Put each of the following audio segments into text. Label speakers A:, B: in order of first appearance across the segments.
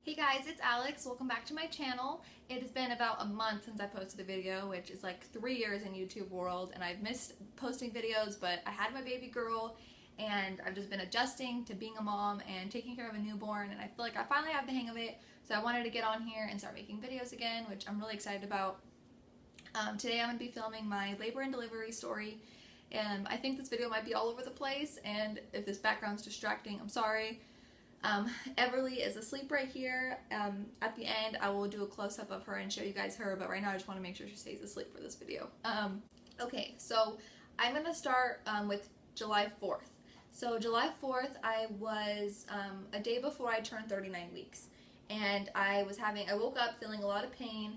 A: Hey guys, it's Alex. Welcome back to my channel. It has been about a month since I posted a video, which is like 3 years in YouTube world, and I've missed posting videos, but I had my baby girl and I've just been adjusting to being a mom and taking care of a newborn, and I feel like I finally have the hang of it. So I wanted to get on here and start making videos again, which I'm really excited about. Today I'm going to be filming my labor and delivery story. I think this video might be all over the place, and if this background's distracting, I'm sorry. Everly is asleep right here. At the end, I will do a close-up of her and show you guys her, but right now I just want to make sure she stays asleep for this video. Okay, so I'm going to start with July 4th. So July 4th, I was a day before I turned 39 weeks, and I woke up feeling a lot of pain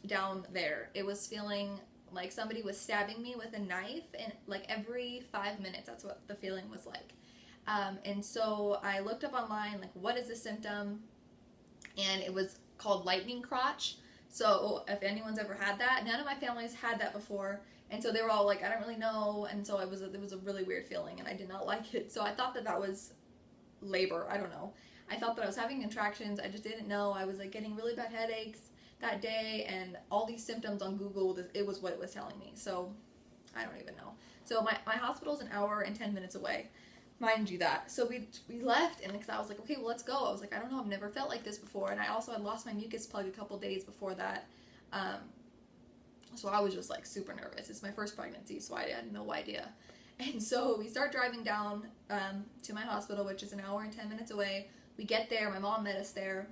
A: down there. It was feeling like somebody was stabbing me with a knife, and like every 5 minutes, that's what the feeling was like. And so I looked up online, like, what is this symptom? And it was called lightning crotch. So if anyone's ever had that, none of my families had that before. And so they were all like, I don't really know. And so it was a really weird feeling, and I did not like it. So I thought that was labor. I don't know. I thought that I was having contractions. I just didn't know. I was like getting really bad headaches that day, and all these symptoms on Google, it was what it was telling me. So I don't even know. So my hospital's an hour and 10 minutes away. Mind you that. So we left, and because I was like, okay, well, let's go. I was like, I don't know, I've never felt like this before, and I also had lost my mucus plug a couple days before that. So I was just like super nervous. It's my first pregnancy, so I had no idea. And so we start driving down to my hospital, which is an hour and 10 minutes away. We get there. My mom met us there.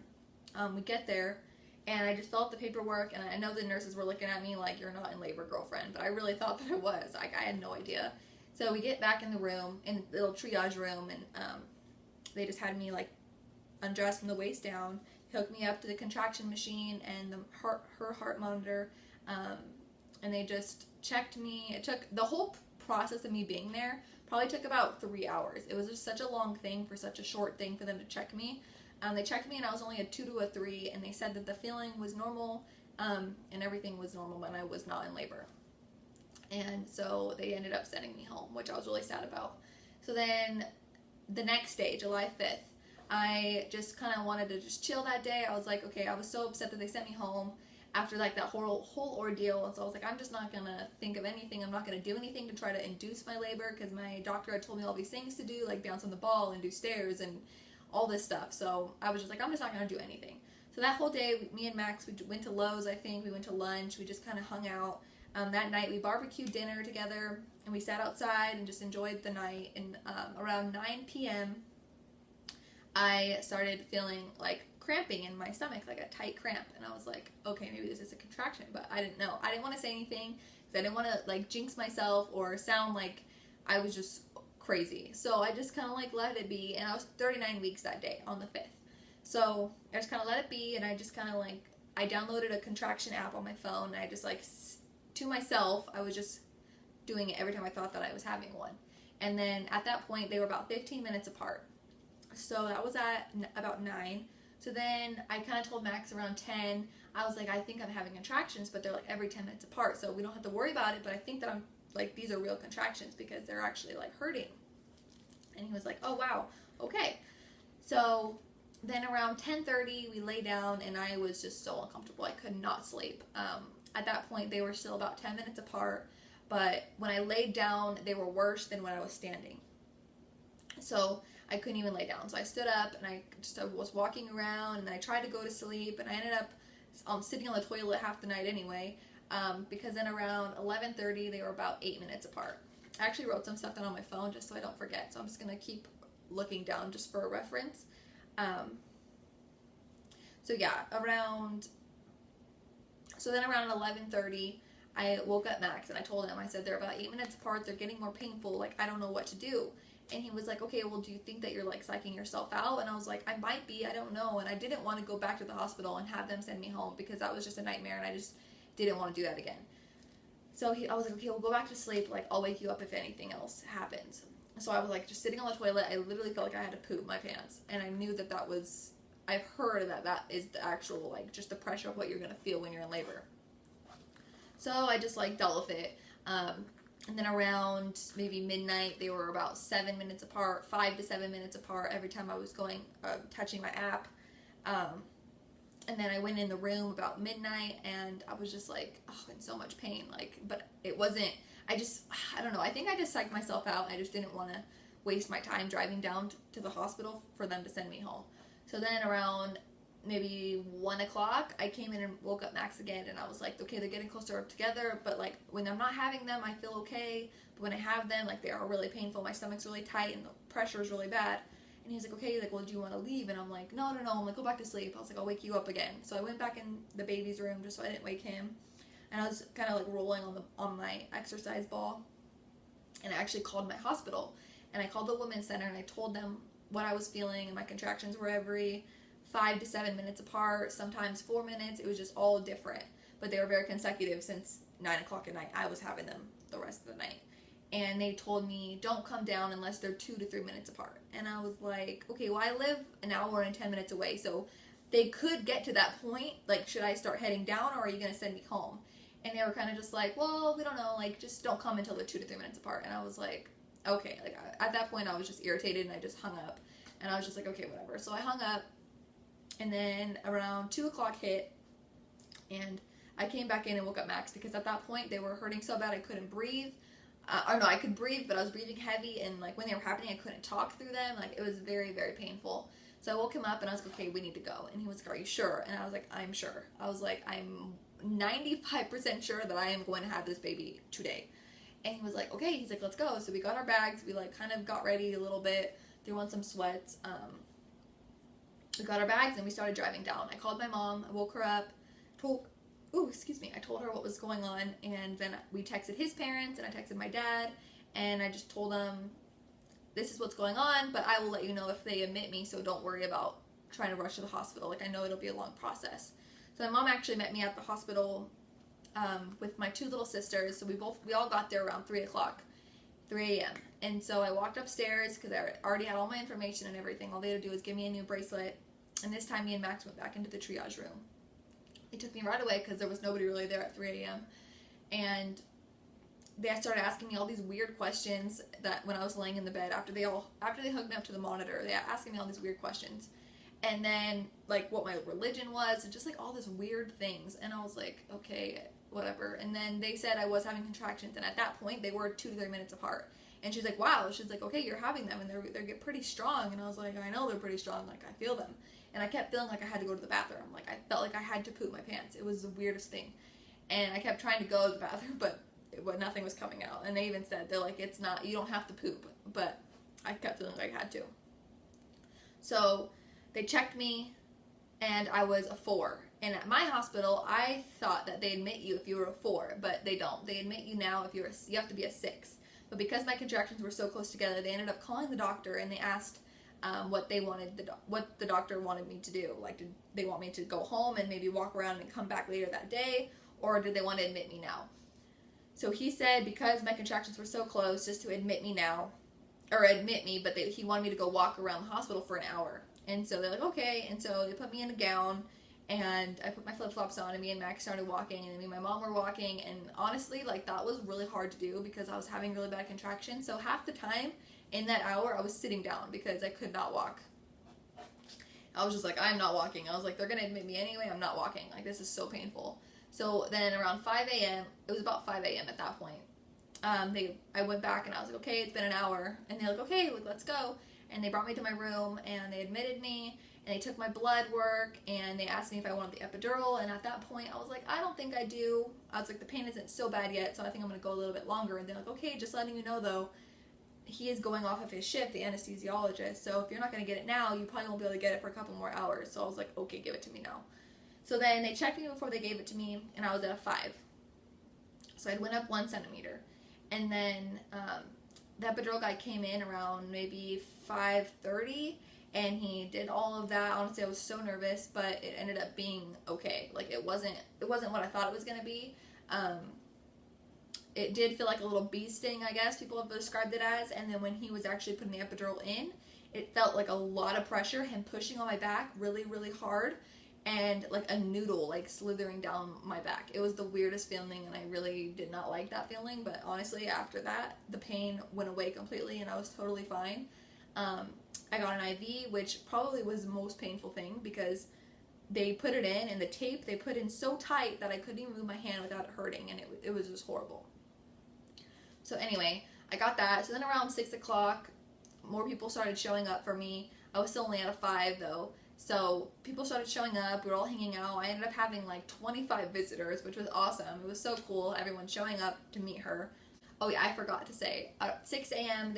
A: We get there, and I just filled out the paperwork, and I know the nurses were looking at me like, you're not in labor, girlfriend, but I really thought that I was. Like, I had no idea. So we get back in the room, in the little triage room, and they just had me like undressed from the waist down, hooked me up to the contraction machine and her heart monitor, and they just checked me. It took the whole process of me being there probably took about 3 hours. It was just such a long thing for such a short thing for them to check me. They checked me, and I was only a 2 to a 3, and they said that the feeling was normal, and everything was normal, and I was not in labor. And so they ended up sending me home, which I was really sad about. So then the next day, July 5th, I just kind of wanted to just chill that day. I was like, okay, I was so upset that they sent me home after like that whole ordeal. And so I was like, I'm just not going to think of anything. I'm not going to do anything to try to induce my labor, because my doctor had told me all these things to do, like bounce on the ball and do stairs and all this stuff. So I was just like, I'm just not going to do anything. So that whole day, me and Max, we went to Lowe's, I think. We went to lunch. We just kind of hung out. That night we barbecued dinner together, and we sat outside and just enjoyed the night. And around 9 p.m. I started feeling like cramping in my stomach, like a tight cramp, and I was like, okay, maybe this is a contraction, but I didn't know. I didn't want to say anything because I didn't want to like jinx myself or sound like I was just crazy. So I just kind of like let it be, and I was 39 weeks that day on the 5th. So I just kind of let it be, and I just kind of like, I downloaded a contraction app on my phone, and I just like, to myself, I was just doing it every time I thought that I was having one. And then at that point, they were about 15 minutes apart. So that was at about 9. So then I kind of told Max around 10, I was like, I think I'm having contractions, but they're like every 10 minutes apart. So we don't have to worry about it, but I think that I'm like, these are real contractions because they're actually like hurting. And he was like, oh wow, okay. So then around 10:30, we lay down, and I was just so uncomfortable. I could not sleep. At that point, they were still about 10 minutes apart, but when I laid down, they were worse than when I was standing. So I couldn't even lay down. So I stood up, and I was walking around, and I tried to go to sleep, and I ended up sitting on the toilet half the night anyway, because then around 11:30, they were about 8 minutes apart. I actually wrote some stuff down on my phone just so I don't forget, so I'm just going to keep looking down just for a reference. So yeah, So then around 11:30, I woke up Max, and I told him, I said, they're about 8 minutes apart, they're getting more painful, like, I don't know what to do. And he was like, okay, well, do you think that you're like psyching yourself out? And I was like, I might be, I don't know. And I didn't want to go back to the hospital and have them send me home, because that was just a nightmare, and I just didn't want to do that again. So I was like, okay, we'll go back to sleep, like, I'll wake you up if anything else happens. So I was like just sitting on the toilet. I literally felt like I had to poop my pants, and I knew that was, I've heard that is the actual, like, just the pressure of what you're going to feel when you're in labor. So I just like dealt with it. And then around maybe midnight, they were about 7 minutes apart, 5 to 7 minutes apart every time I was going, touching my app. And then I went in the room about midnight, and I was just like, oh, in so much pain. Like, but it wasn't, I don't know. I think I just psyched myself out. I just didn't want to waste my time driving down to the hospital for them to send me home. So then around maybe 1 o'clock, I came in and woke up Max again, and I was like, okay, they're getting closer together, but like when I'm not having them, I feel okay. But when I have them, like they are really painful. My stomach's really tight and the pressure is really bad. And he's like, okay, like, well, do you want to leave? And I'm like, no. I'm like, go back to sleep. I was like, I'll wake you up again. So I went back in the baby's room just so I didn't wake him. And I was kind of like rolling on my exercise ball. And I actually called my hospital. And I called the women's center and I told them what I was feeling. And my contractions were every 5 to 7 minutes apart, sometimes 4 minutes. It was just all different. But they were very consecutive since 9 o'clock at night. I was having them the rest of the night. And they told me, don't come down unless they're 2 to 3 minutes apart. And I was like, okay, well, I live an hour and 10 minutes away, so they could get to that point. Like, should I start heading down, or are you going to send me home? And they were kind of just like, well, we don't know, like, just don't come until they're 2 to 3 minutes apart. And I was like, okay. Like, at that point, I was just irritated, and I just hung up. And I was just like, okay, whatever. So I hung up, and then around 2 o'clock hit, and I came back in and woke up Max, because at that point, they were hurting so bad I couldn't breathe. Or no, I could breathe, but I was breathing heavy, and like when they were happening, I couldn't talk through them. Like, it was very, very painful. So I woke him up and I was like, okay, we need to go. And he was like, are you sure? And I was like, I'm sure. I was like, I'm 95% sure that I am going to have this baby today. And he was like, okay. He's like, let's go. So we got our bags. We like kind of got ready a little bit, threw on some sweats. We got our bags and we started driving down. I called my mom. I woke her up, I told her what was going on, and then we texted his parents, and I texted my dad, and I just told them, this is what's going on, but I will let you know if they admit me, so don't worry about trying to rush to the hospital. Like, I know it'll be a long process. So my mom actually met me at the hospital with my 2 little sisters, so we all got there around 3 a.m. And so I walked upstairs, because I already had all my information and everything. All they had to do was give me a new bracelet, and this time me and Max went back into the triage room. They took me right away because there was nobody really there at 3 a.m. And they started asking me all these weird questions that when I was laying in the bed after they hooked me up to the monitor, they asking me all these weird questions. And then like what my religion was and just like all these weird things. And I was like, okay, whatever. And then they said I was having contractions, and at that point they were 2 to 3 minutes apart. And she's like, wow. She's like, okay, you're having them, and they get pretty strong. And I was like, I know they're pretty strong. Like, I feel them. And I kept feeling like I had to go to the bathroom. Like, I felt like I had to poop my pants. It was the weirdest thing. And I kept trying to go to the bathroom, but nothing was coming out. And they even said, they're like, it's not, you don't have to poop. But I kept feeling like I had to. So they checked me, and I was a 4. And at my hospital, I thought that they admit you if you were a 4, but they don't. They admit you now if you have to be a 6. But because my contractions were so close together, they ended up calling the doctor, and they asked what the doctor wanted me to do. Like, did they want me to go home and maybe walk around and come back later that day, or did they want to admit me now? So he said because my contractions were so close, just to admit me now, or admit me, but he wanted me to go walk around the hospital for an hour. And so they're like, okay. And so they put me in a gown, and I put my flip-flops on, and me and Max started walking, and me and my mom were walking. And honestly, like, that was really hard to do because I was having really bad contractions. So half the time in that hour, I was sitting down because I could not walk. I was just like, I'm not walking. I was like, they're going to admit me anyway. I'm not walking. Like, this is so painful. So then around 5 a.m., it was about 5 a.m. at that point, I went back and I was like, okay, it's been an hour. And they're like, okay, let's go. And they brought me to my room, and they admitted me, and they took my blood work, and they asked me if I wanted the epidural. And at that point, I was like, I don't think I do. I was like, the pain isn't so bad yet, so I think I'm going to go a little bit longer. And they're like, okay, just letting you know, though, he is going off of his shift, the anesthesiologist. So if you're not going to get it now, you probably won't be able to get it for a couple more hours. So I was like, okay, give it to me now. So then they checked me before they gave it to me, and I was at a 5. So I went up 1 centimeter. And then the epidural guy came in around maybe 5:30, and he did all of that. Honestly, I was so nervous, but it ended up being okay. Like, it wasn't what I thought it was going to be. It did feel like a little bee sting, I guess people have described it as. And then when he was actually putting the epidural in, it felt like a lot of pressure, him pushing on my back really, really hard, and like a noodle like slithering down my back. It was the weirdest feeling, and I really did not like that feeling. But honestly, after that, the pain went away completely, and I was totally fine. I got an IV, which probably was the most painful thing because they put it in, and the tape they put in so tight that I couldn't even move my hand without it hurting, and it was just horrible. So anyway, I got that. So then around 6 o'clock, more people started showing up for me. I was still only at a 5 though. So people started showing up. We were all hanging out. I ended up having like 25 visitors, which was awesome. It was so cool. Everyone showing up to meet her. Oh yeah, I forgot to say. At 6 a.m.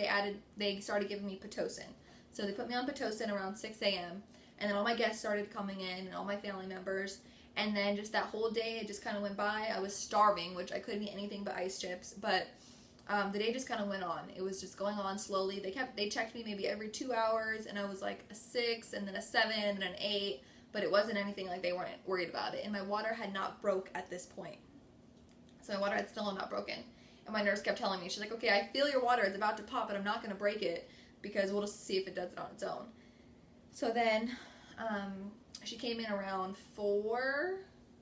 A: they started giving me Pitocin. So they put me on Pitocin around 6 a.m. And then all my guests started coming in, and all my family members. And then just that whole day, it just kind of went by. I was starving, which I couldn't eat anything but ice chips. But the day just kind of went on. It was just going on slowly. They checked me maybe every 2 hours, and I was like a 6, and then a 7, and an 8. But it wasn't anything like they weren't worried about it. And my water had not broke at this point. So my water had still not broken. And my nurse kept telling me, she's like, okay, I feel your water. It's about to pop, but I'm not going to break it because we'll just see if it does it on its own. So then she came in around 4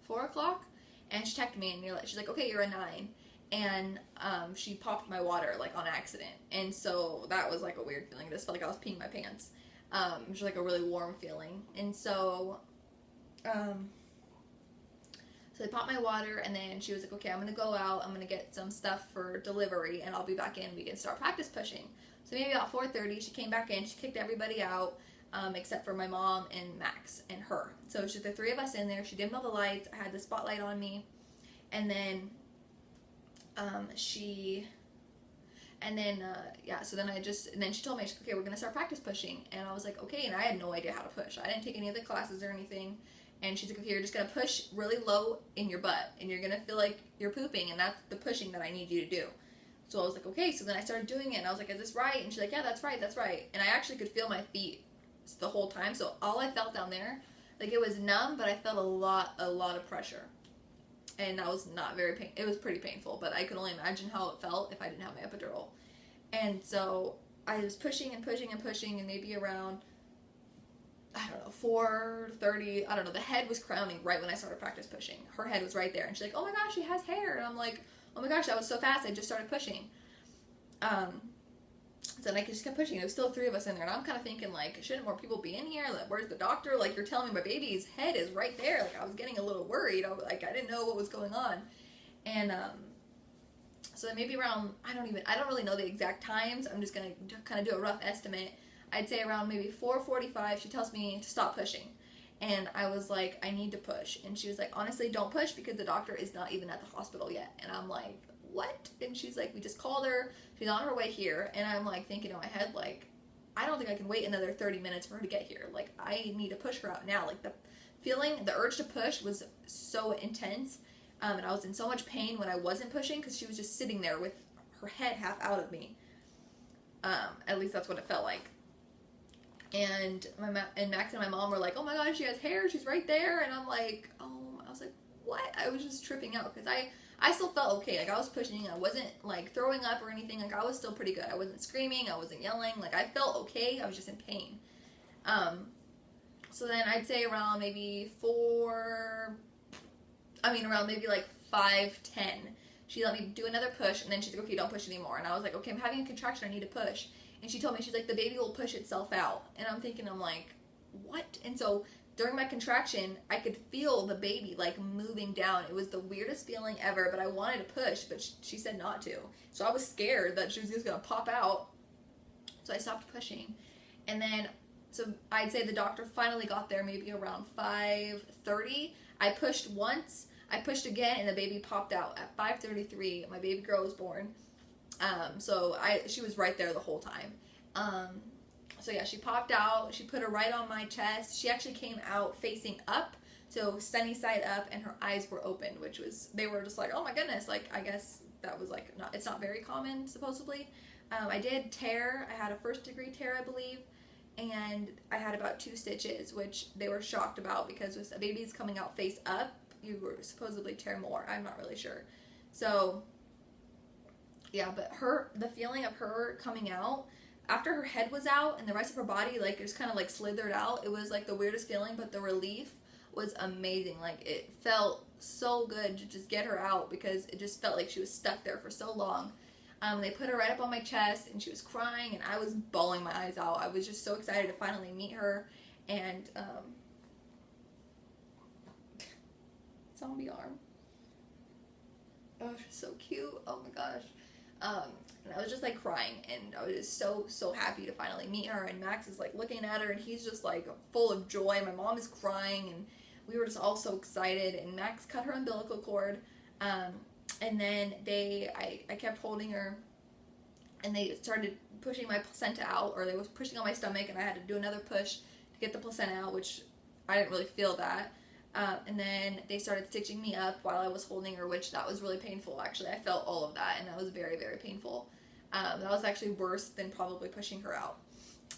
A: o'clock, and she checked me, and she's like, okay, you're a 9. And she popped my water, like, on accident. And so that was, like, a weird feeling. I just felt like I was peeing my pants. It was, like, a really warm feeling. And so, so they popped my water, and then she was like, okay, I'm going to go out. I'm going to get some stuff for delivery, and I'll be back in. We can start practice pushing. So maybe about 4:30, she came back in. She kicked everybody out. Except for my mom and Max and her. So it was just the 3 of us in there. She dimmed all the lights. I had the spotlight on me. And then so then then she told me, she's like, okay, we're going to start practice pushing. And I was like, okay, and I had no idea how to push. I didn't take any of the classes or anything. And she's like, okay, you're just going to push really low in your butt, and you're going to feel like you're pooping, and that's the pushing that I need you to do. So I was like, okay. So then I started doing it, and I was like, is this right? And she's like, yeah, that's right, that's right. And I actually could feel my feet the whole time. So all I felt down there, like, it was numb, but I felt a lot of pressure. And that was not very it was pretty painful, but I could only imagine how it felt if I didn't have my epidural. And so I was pushing and pushing and pushing, and maybe around, I don't know, 4:30, I don't know, the head was crowning right when I started practice pushing. Her head was right there, and she's like, oh my gosh, she has hair. And I'm like, oh my gosh, that was so fast, I just started pushing. So then I just kept pushing. There was still 3 of us in there, and I'm kind of thinking, like, shouldn't more people be in here? Like, where's the doctor? Like, you're telling me my baby's head is right there. Like, I was getting a little worried. I didn't know what was going on. And so then maybe around, I don't really know the exact times. I'm just gonna kind of do a rough estimate. I'd say around maybe 4:45, she tells me to stop pushing. And I was like, I need to push. And she was like, honestly, don't push because the doctor is not even at the hospital yet. And I'm like, what? And she's like, we just called her. She's on her way here. And I'm like thinking in my head, like, I don't think I can wait another 30 minutes for her to get here. Like, I need to push her out now. Like, the urge to push was so intense. And I was in so much pain when I wasn't pushing because she was just sitting there with her head half out of me. At least that's what it felt like. And Max and my mom were like, oh my gosh, she has hair. She's right there. And I'm like, oh, I was like, what? I was just tripping out because I still felt okay. Like, I was pushing. I wasn't, like, throwing up or anything. Like, I was still pretty good. I wasn't screaming. I wasn't yelling. Like, I felt okay. I was just in pain. So then I'd say around maybe around maybe like 5:10, she let me do another push, and then she's like, okay, don't push anymore. And I was like, okay, I'm having a contraction. I need to push. And she told me, she's like, the baby will push itself out. And I'm thinking, I'm like, what? And so during my contraction, I could feel the baby, like, moving down. It was the weirdest feeling ever, but I wanted to push, but she said not to. So I was scared that she was just going to pop out. So I stopped pushing. And then, so I'd say the doctor finally got there maybe around 5:30. I pushed once. I pushed again, and the baby popped out. At 5:33, my baby girl was born. She was right there the whole time. So yeah, she popped out. She put her right on my chest. She actually came out facing up, so sunny side up, and her eyes were open, they were just like, oh my goodness. Like, I guess that was like, it's not very common, supposedly. I did tear. I had a 1st-degree tear, I believe, and I had about 2 stitches, which they were shocked about because with a baby's coming out face up, you were supposedly tear more. I'm not really sure. So yeah, but the feeling of her coming out, after her head was out and the rest of her body, like, just kind of, like, slithered out, it was, like, the weirdest feeling, but the relief was amazing. Like, it felt so good to just get her out because it just felt like she was stuck there for so long. They put her right up on my chest, and she was crying, and I was bawling my eyes out. I was just so excited to finally meet her, and zombie arm. Oh, she's so cute. Oh my gosh. And I was just like crying, and I was just so happy to finally meet her. And Max is like looking at her, and he's just like full of joy. My mom is crying, and we were just all so excited. And Max cut her umbilical cord, and then I kept holding her, and they started pushing my placenta out, or they was pushing on my stomach, and I had to do another push to get the placenta out, which I didn't really feel that. And then they started stitching me up while I was holding her, which that was really painful, actually. I felt all of that, and that was very, very painful. That was actually worse than probably pushing her out.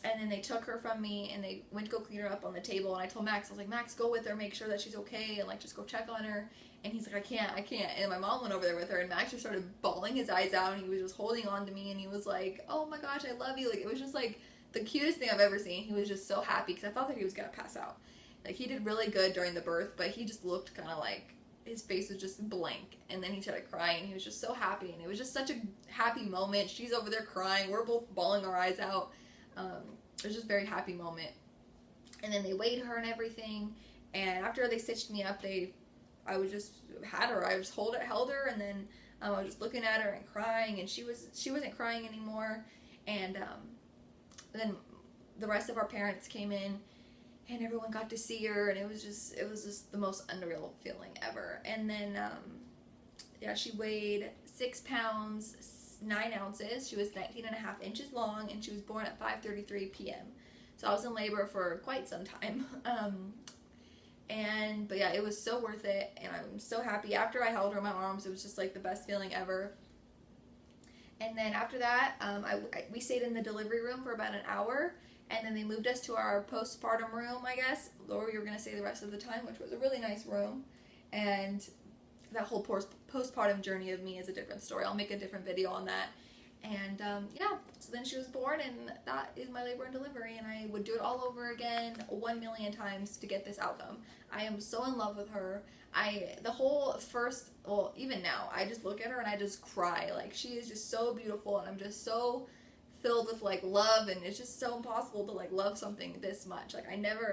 A: And then they took her from me, and they went to go clean her up on the table, and I told Max, I was like, Max, go with her, make sure that she's okay, and like just go check on her. And he's like, I can't. And my mom went over there with her, and Max just started bawling his eyes out, and he was just holding on to me, and he was like, oh my gosh, I love you. Like, it was just like the cutest thing I've ever seen. He was just so happy, because I thought that he was gonna pass out. Like, he did really good during the birth, but he just looked kind of like his face was just blank. And then he started crying. He was just so happy, and it was just such a happy moment. She's over there crying. We're both bawling our eyes out. It was just a very happy moment. And then they weighed her and everything. And after they stitched me up, I was just had her. I just held her, and then I was just looking at her and crying. And she wasn't crying anymore. And then the rest of our parents came in, and everyone got to see her, and it was just the most unreal feeling ever. And then, yeah, she weighed 6 pounds, 9 ounces. She was 19.5 inches long, and she was born at 5:33 p.m. So I was in labor for quite some time. But yeah, it was so worth it, and I'm so happy. After I held her in my arms, it was just like the best feeling ever. And then after that, we stayed in the delivery room for about an hour. And then they moved us to our postpartum room, I guess, or we were going to stay the rest of the time, which was a really nice room. And that whole postpartum journey of me is a different story. I'll make a different video on that. And yeah, so then she was born, and that is my labor and delivery, and I would do it all over again 1 million times to get this outcome. I am so in love with her. Even now, I just look at her and I just cry. Like, she is just so beautiful, and I'm just so filled with like love, and it's just so impossible to like love something this much. Like,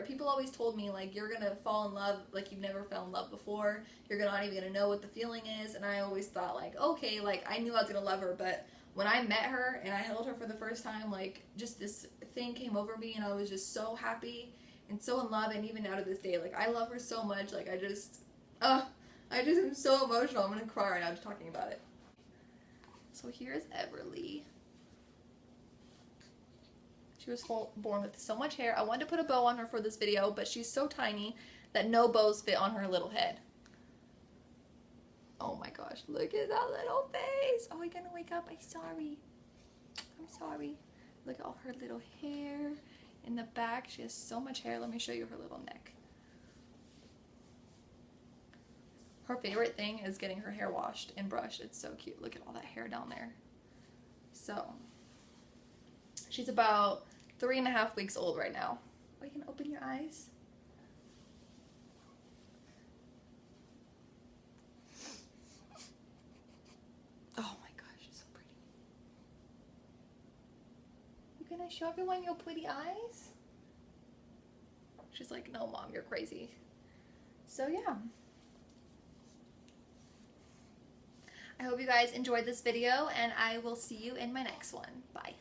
A: people always told me like, you're gonna fall in love like you've never fell in love before, you're not even gonna know what the feeling is. And I always thought like, okay, like I knew I was gonna love her, but when I met her and I held her for the first time, like just this thing came over me, and I was just so happy and so in love. And even now to this day, like I love her so much. Like I just am so emotional. I'm gonna cry right now just talking about it. So here's Everly. She was born with so much hair. I wanted to put a bow on her for this video, but she's so tiny that no bows fit on her little head. Oh my gosh, look at that little face. Oh, you're gonna wake up? I'm sorry. Look at all her little hair in the back. She has so much hair. Let me show you her little neck. Her favorite thing is getting her hair washed and brushed. It's so cute. Look at all that hair down there. So, she's about 3.5 weeks old right now. Oh, you can open your eyes. Oh my gosh, she's so pretty. You gonna show everyone your pretty eyes? She's like, no mom, you're crazy. So yeah. I hope you guys enjoyed this video, and I will see you in my next one. Bye.